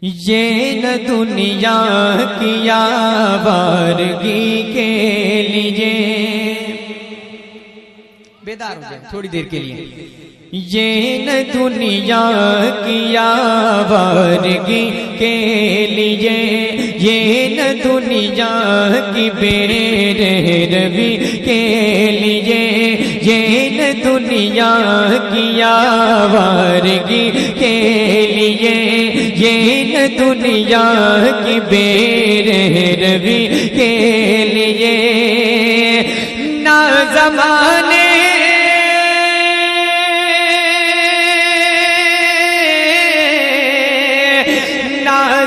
ये न दुनिया की आवारगी के लिए, बेदार हो जाए थोड़ी देर के लिए। ये न दुनिया की आवारगी के लिए, ये न दुनिया की बेरहमी के लिए, ये न दुनिया की आवारगी के लिए, ये न दुनिया की बेरहमी के लिए। ना ज़माने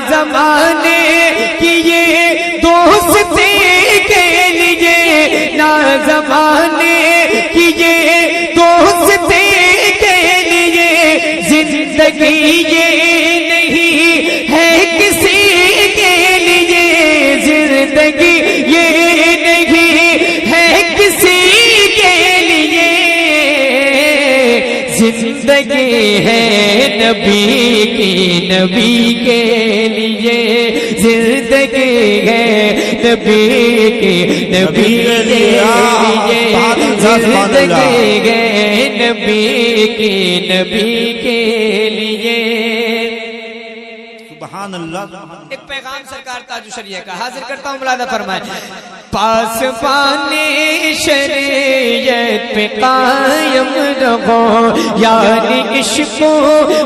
ज़माने की ये दोस्ती के लिए, ना ज़माने की ये दोस्ती के लिए, जिंदगी ये नहीं है किसी के लिए, जिंदगी ये नहीं है किसी के लिए, जिंदगी है नबी की, नबी के लिए, जिंदगी है नबी की, नबी के लिए, जिंदगी है नबी की, नबी के लिए। सुभान अल्लाह। एक पैगाम सरकार ताजु शरिया का हाजिर करता हूँ, मुलादा फरमाए। पास पाने शरीयत पे कायम रहो, यानी इश्क़ो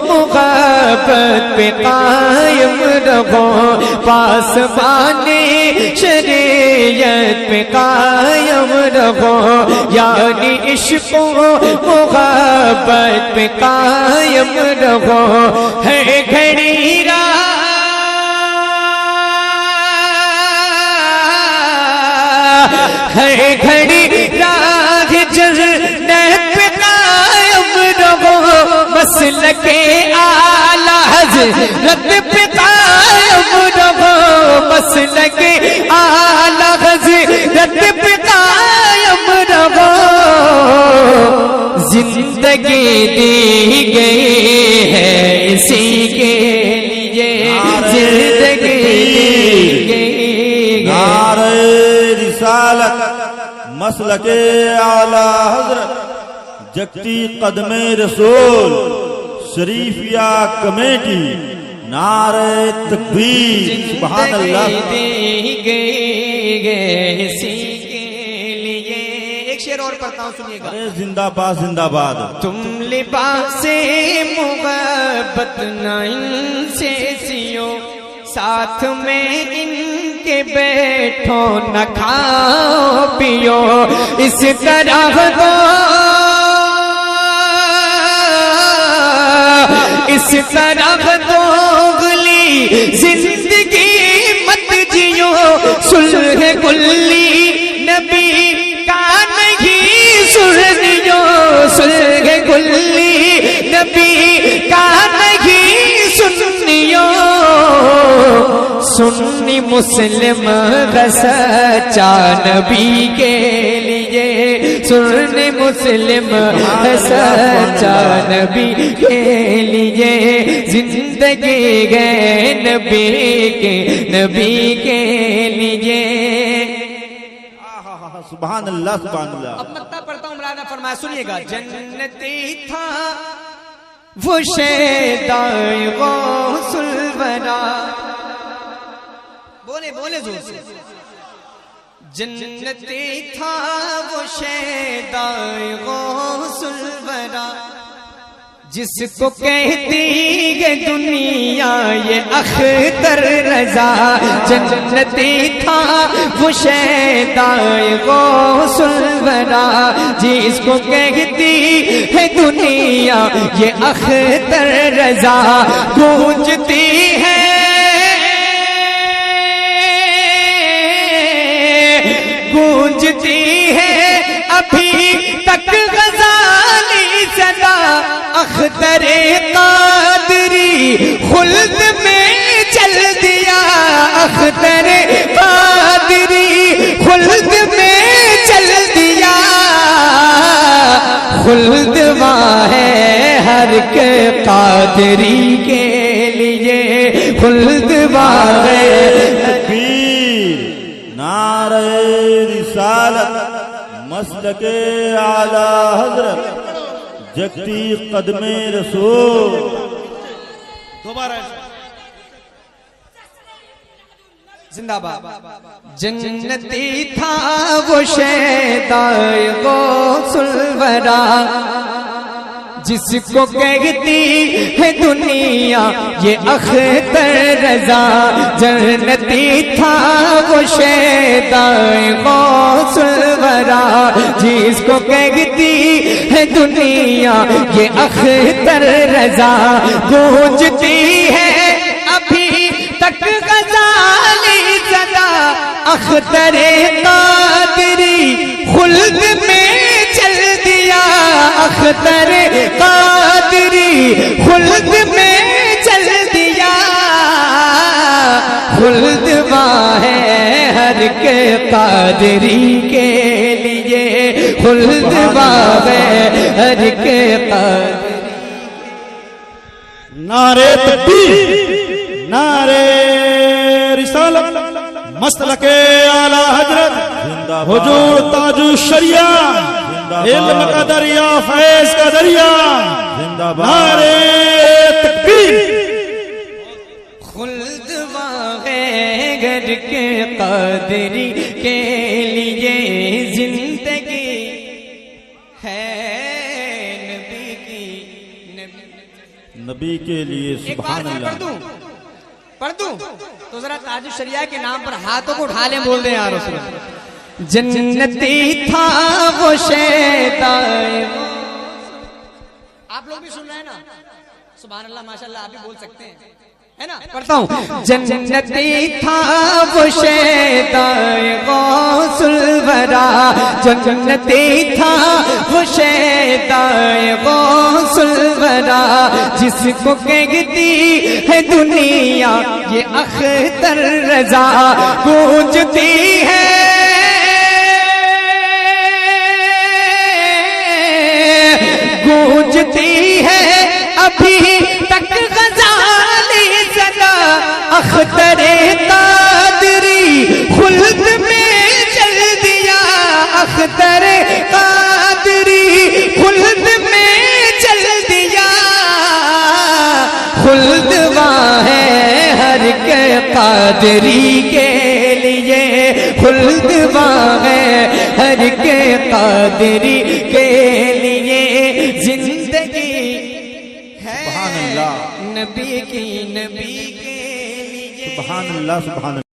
मुहब्बत पे कायम रहो, पास पाने शरीयत पे कायम रहो, यानी इश्क़ो मुहब्बत पे कायम रहो। है घड़ी हर घड़ी राह जन्नत पे कायम रहो, मसलके आला हज़रत पे कायम रहो, मसलके आला हज़रत पे कायम रहो। जिंदगी दी गई है इसी के लिए, जिंदगी दी गई है। मसलके आला हज़रत जगती कदमे रसूल शरीफिया कमेटी, नारे तकबीर। सुभान अल्लाह। एक शेर और पढ़ता हूँ, सुनिएगा। अरे जिंदाबाद जिंदाबाद। तुम लिबासे मुहब्बत न इनसे सियो, साथ में इनके बैठो न खाओ पियो, इस तरह दो, इस तरह दोगली जिंदगी मत जियो, सुलह कुल्ली नबी का नहीं सुनियो, सुलह कुल्ली नबी का नहीं सुनियो। सुन्नी मुस्लिम सच्चा नबी के लिए, सुन्नी मुस्लिम सच्चा नबी के लिए, जिंदगी गए नबी के, नबी के लिए। सुभान अल्लाह सुभान अल्लाह। अब मत्ता पढ़ता हूँ, मुलादा फरमाया, सुनिएगा। जन्नती था वो शैदाए गौसुल वरा, बोले बोले जोर से। जन्नती था वो शैदाए गौसुल वरा, जिसको कहती है दुनिया ये अख्तर रजा, जन्नती था वो शैदाए गौसुल वरा, जिसको कहती है दुनिया ये अख्तर रजा। गूंजती है गूंजती है अभी तक गज़ाली सदा, अख्तरे कादरी खुल्द में चल दिया, अख्तरे कादरी खुल्द में चल दिया। खुल्द वहाँ है हर के कादरी के लिए, खुल्द वागे तकबीर, नारे रिसालत, मसलके आला हजरत, जगती कदमे रसूल। दोबारा जिंदाबाद। जन्नती था वो शैदाए गौसुलवरा, जिसको कहती है दुनिया ये अख्तर रजा। जन्नती था वो शैदाए गौसुलवरा, जिसको कहती है दुनिया ये अख्तर रजा। गूंजती है अभी तक गजाली सदा, अख्तरे कादरी खुल्द में चल दिया। अख्तरे कादरी खुल्द में चल दिया। खुल्द है हर के कादरी के लिए, खुल्द है हर के कादरी। नारे तकबीर, नारे रिसालत, मसलके आला हजरत, हुजूर ताजु शरिया, इल्म का दरिया, फैज का दरिया। नारे तकबीर। खुल्द वागे घर के कादरी के लिए जिंदगी है नबी की। नबी के लिए एक बार सुभान मैं अल्लाह। पढ़ दूं तो जरा ताजु शरिया के नाम पर हाथों को उठा लें, बोल दें यार उसमें। जन्नती था वो शैतान। आप लोग भी सुन रहे हैं ना? सुभान अल्लाह, माशाअल्लाह, आप भी बोल सकते हैं, है ना? पढ़ता हूँ। जन्नती था वो शैतान गौसुलवरा, जन्नती था वो शैतान गौसुलवरा, जिसको कहती है दुनिया ये अख्तर रजा। गूंजती है गूंजती है अभी तक गजाली सदा, अख्तरे कादरी खुल्द में चल दिया। अख्तरे कादरी खुल्द में चल दिया। खुल्द है हर के कादरी के लिए, खुल्द है हर के कादरी के लिए। जिंदगी है सुभान अल्लाह, नबी के लिए। सुभान अल्लाह, सुभान अल्लाह।